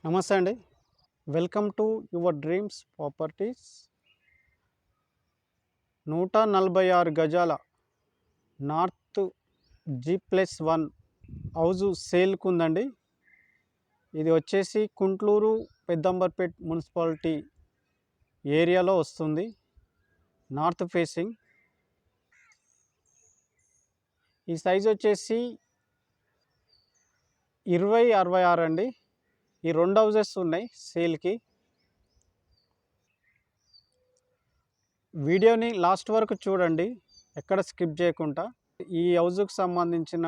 నమస్తే అండి. Welcome to your dreams properties. 146 గజాల నార్త్ G+1 హౌజు సేల్కు ఉందండి. ఇది వచ్చేసి కుంట్లూరు పెద్దంబర్పేట్ మున్సిపాలిటీ ఏరియాలో వస్తుంది. North facing. ఈ సైజ్ వచ్చేసి 20/66 అండి. ఈ 2 హౌజెస్ ఉన్నాయి సేల్కి. వీడియోని లాస్ట్ వరకు చూడండి, ఎక్కడ స్కిప్ చేయకుండా. ఈ హౌజ్కి సంబంధించిన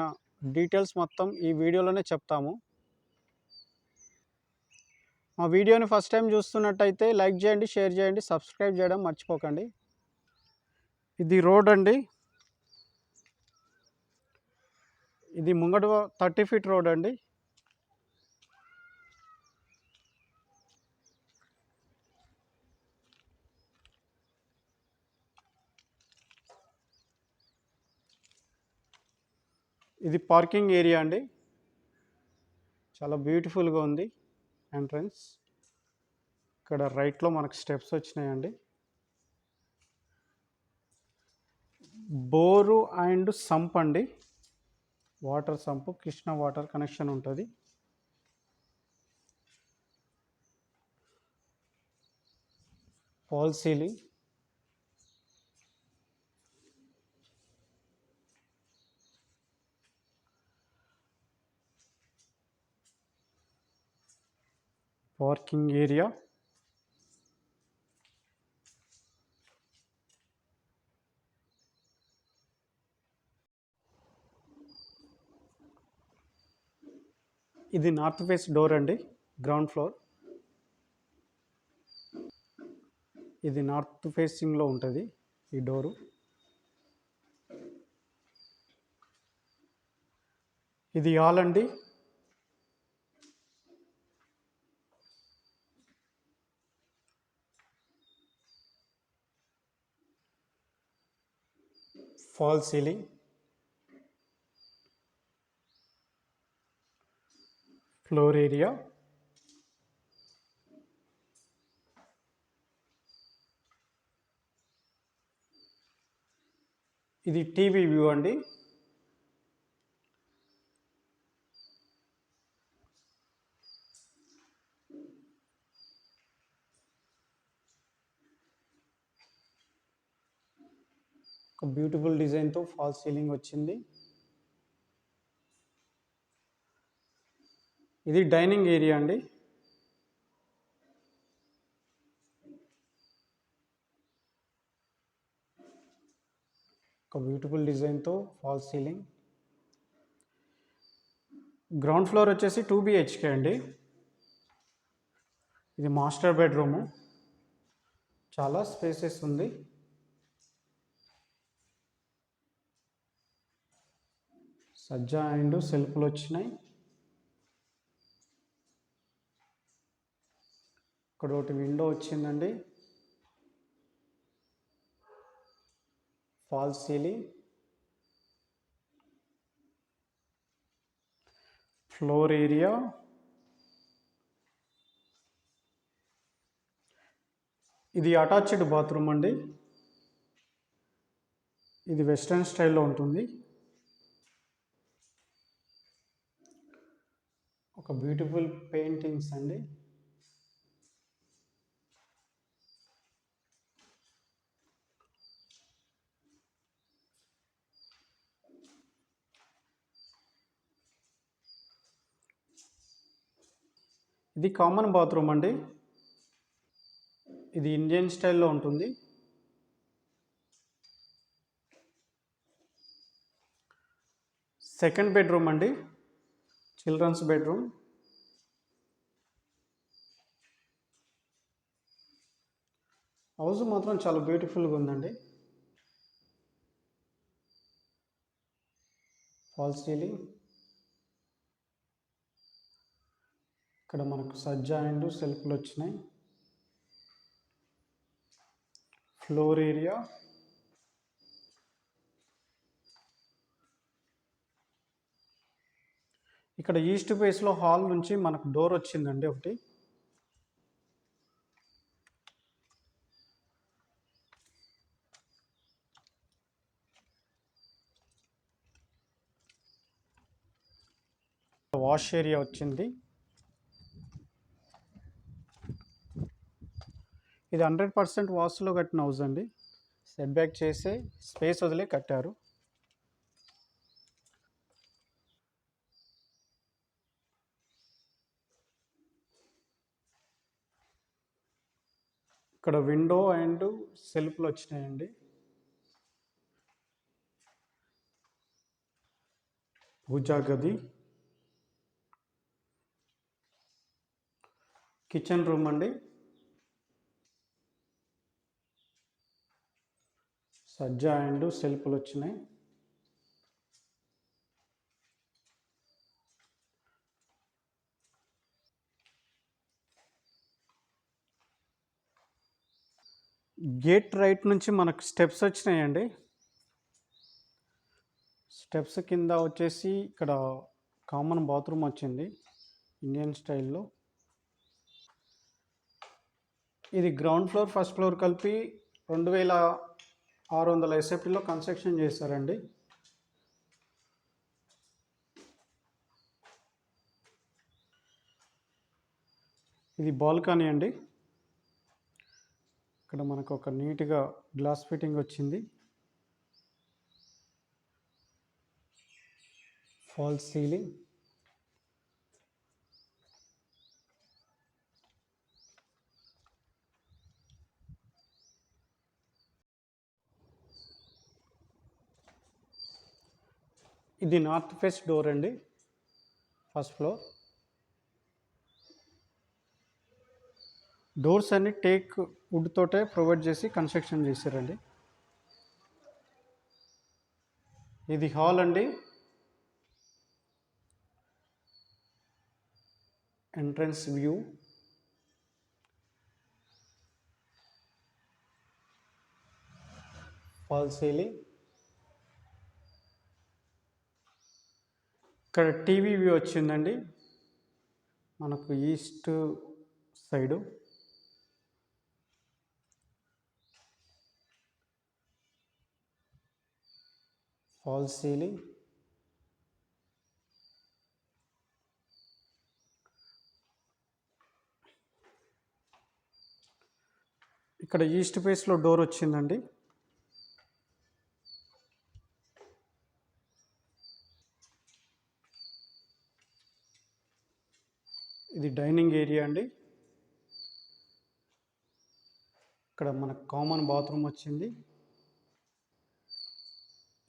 డీటెయిల్స్ మొత్తం ఈ వీడియోలోనే చెప్తాము. మా వీడియోని ఫస్ట్ టైం చూస్తున్నట్టయితే లైక్ చేయండి, షేర్ చేయండి, సబ్స్క్రైబ్ చేయడం మర్చిపోకండి. ఇది రోడ్ అండి. ఇది ముంగట 30 ఫీట్ రోడ్ అండి. ఇది పార్కింగ్ ఏరియా అండి. చాలా బ్యూటిఫుల్గా ఉంది ఎంట్రన్స్. ఇక్కడ రైట్లో మనకు స్టెప్స్ వచ్చినాయండి. బోరు అండ్ సంప్ అండి. Water sump, Krishna water connection ఉంటుంది. False ceiling. Parking area. ఇది నార్త్ ఫేస్ డోర్ అండి, గ్రౌండ్ ఫ్లోర్. ఇది నార్త్ ఫేసింగ్లో ఉంటుంది ఈ డోరు. ఇది హాల్ అండి. False ceiling. Floor area. ఇది టీవీ వ్యూ అండి. ఒక బ్యూటిఫుల్ డిజైన్తో ఫాల్ సీలింగ్ వచ్చింది. ఇది డైనింగ్ ఏరియా అండి. ఒక బ్యూటిఫుల్ డిజైన్తో ఫాల్ సీలింగ్. గ్రౌండ్ ఫ్లోర్ వచ్చేసి 2 BHK అండి. ఇది మాస్టర్ బెడ్రూము. చాలా స్పేసెస్ ఉంది. సజ్జా అండ్ సెల్ఫ్లు వచ్చినాయి. ఇక్కడ ఒకటి విండో వచ్చిందండి. Fall ceiling. Floor area. ఇది అటాచ్డ్ బాత్రూమ్ అండి. ఇది వెస్ట్రన్ స్టైల్లో ఉంటుంది. ఒక బ్యూటిఫుల్ పెయింటింగ్స్ అండి. ఇది కామన్ బాత్రూమ్ అండి. ఇది ఇండియన్ స్టైల్లో ఉంటుంది. సెకండ్ బెడ్రూమ్ అండి, చిల్డ్రన్స్ బెడ్రూమ్. హౌస్ మాత్రం చాలా బ్యూటిఫుల్గా ఉందండి. Fall ceiling. ఇక్కడ మనకు సజ్జా అండ్ సెల్ఫ్లు వచ్చినాయి. Floor area. ఇక్కడ ఈస్ట్ ఫేస్లో హాల్ నుంచి మనకు డోర్ వచ్చిందండి ఒకటి. వాష్ ఏరియా వచ్చింది. ఇది 100% వాస్తులో కట్టిన హౌస్ అండి. సెట్ బ్యాక్ చేసి స్పేస్ వదిలే కట్టారు. ఇక్కడ విండో అండ్ సెల్ఫ్లు వచ్చినాయండి. పూజా గది, కిచెన్ రూమ్ అండి. సజ్జా అండ్ సెల్ఫ్లు వచ్చినాయి. గేట్ రైట్ నుంచి మనకు స్టెప్స్ వచ్చినాయండి. స్టెప్స్ కింద వచ్చేసి ఇక్కడ కామన్ బాత్రూమ్ వచ్చింది ఇండియన్ స్టైల్లో. ఇది గ్రౌండ్ ఫ్లోర్ ఫస్ట్ ఫ్లోర్ కలిపి 2600 ఎస్ఎఫ్టీలో కన్స్ట్రక్షన్ చేశారండి. ఇది బాల్కనీ అండి. ఇక్కడ మనకు ఒక నీట్గా గ్లాస్ ఫిట్టింగ్ వచ్చింది. ఫాల్స్ సీలింగ్, ఇది నార్త్ ఫేస్ డోర్ అండి. ఫస్ట్ ఫ్లోర్ డోర్స్ అన్ని టేక్ వుడ్ తోటే ప్రొవైడ్ చేసి కన్స్ట్రక్షన్ చేశారండి. ఇది హాల్ అండి. Entrance view, fall ceiling. ఇక్కడ టీవీ వ్యూ వచ్చిందండి మనకు ఈస్ట్ సైడు. ఫాల్ సీలింగ్, ఇక్కడ ఈస్ట్ ఫేస్లో డోర్ వచ్చిందండి. ఇది డైనింగ్ ఏరియా అండి. ఇక్కడ మనకు కామన్ బాత్రూమ్ వచ్చింది.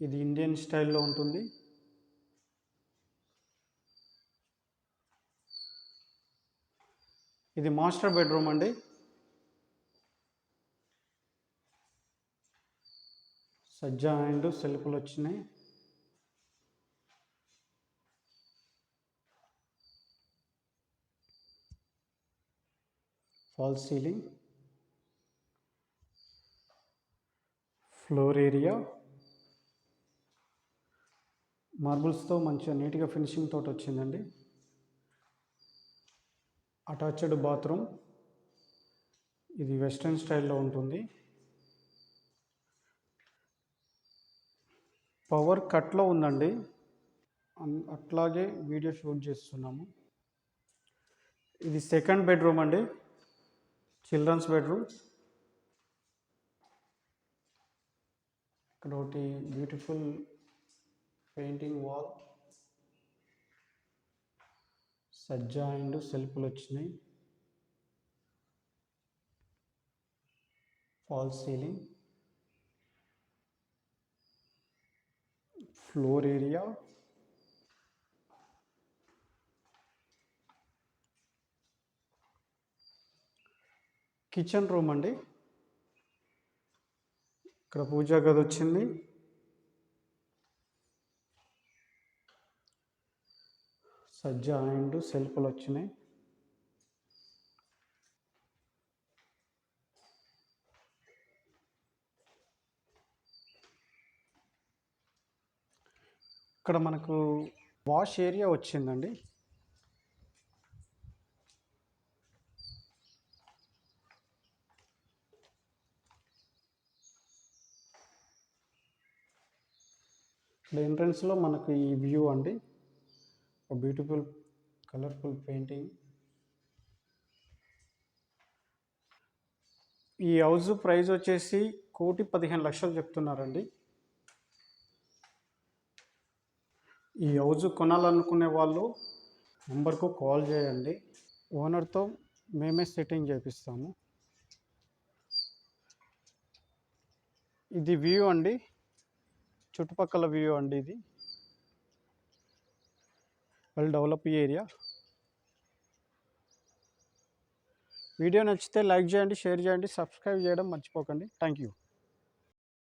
ఇది ఇండియన్ స్టైల్లో ఉంటుంది. ఇది మాస్టర్ బెడ్రూమ్ అండి. సజ్జా అండ్ సెల్ఫ్లు వచ్చినాయి. ఫాల్ సీలింగ్, ఫ్లోర్ ఏరియా మార్బుల్స్తో మంచిగా నీట్గా ఫినిషింగ్ తోటి వచ్చిందండి. అటాచ్డ్ బాత్రూమ్, ఇది వెస్ట్రన్ స్టైల్లో ఉంటుంది. పవర్ కట్లో ఉందండి, అట్లాగే వీడియో షూట్ చేస్తున్నాము. ఇది సెకండ్ బెడ్రూమ్ అండి, చిల్డ్రన్స్ బెడ్రూమ్. ఇక్కడ ఒకటి బ్యూటిఫుల్ పెయింటింగ్ వాల్, సజ్జా అండ్ సెల్ఫ్లు వచ్చినాయి. False ceiling, floor area, kitchen room అండి. ఇక్కడ పూజా గది వచ్చింది. సజ్జా అండ్ సెల్ఫ్లు వచ్చినాయి. ఇక్కడ మనకు వాష్ ఏరియా వచ్చిందండి. ఇక్కడ ఎంట్రన్స్లో మనకు ఈ వ్యూ అండి. ఒక బ్యూటిఫుల్ కలర్ఫుల్ పెయింటింగ్. ఈ హౌస్ ప్రైస్ వచ్చేసి 1,15,00,000 చెప్తున్నారండి. ఈ హౌస్ కొనాలనుకునే వాళ్ళు నెంబర్కు కాల్ చేయండి. ఓనర్తో మేమే సెట్టింగ్ చేపిస్తాము. ఇది వ్యూ అండి, చుట్టుపక్కల వ్యూ అండి. ఇది వెల్ డెవలప్ ఏరియా. వీడియో నచ్చితే లైక్ చేయండి, షేర్ చేయండి, సబ్స్క్రైబ్ చేయడం మర్చిపోకండి. Thank you.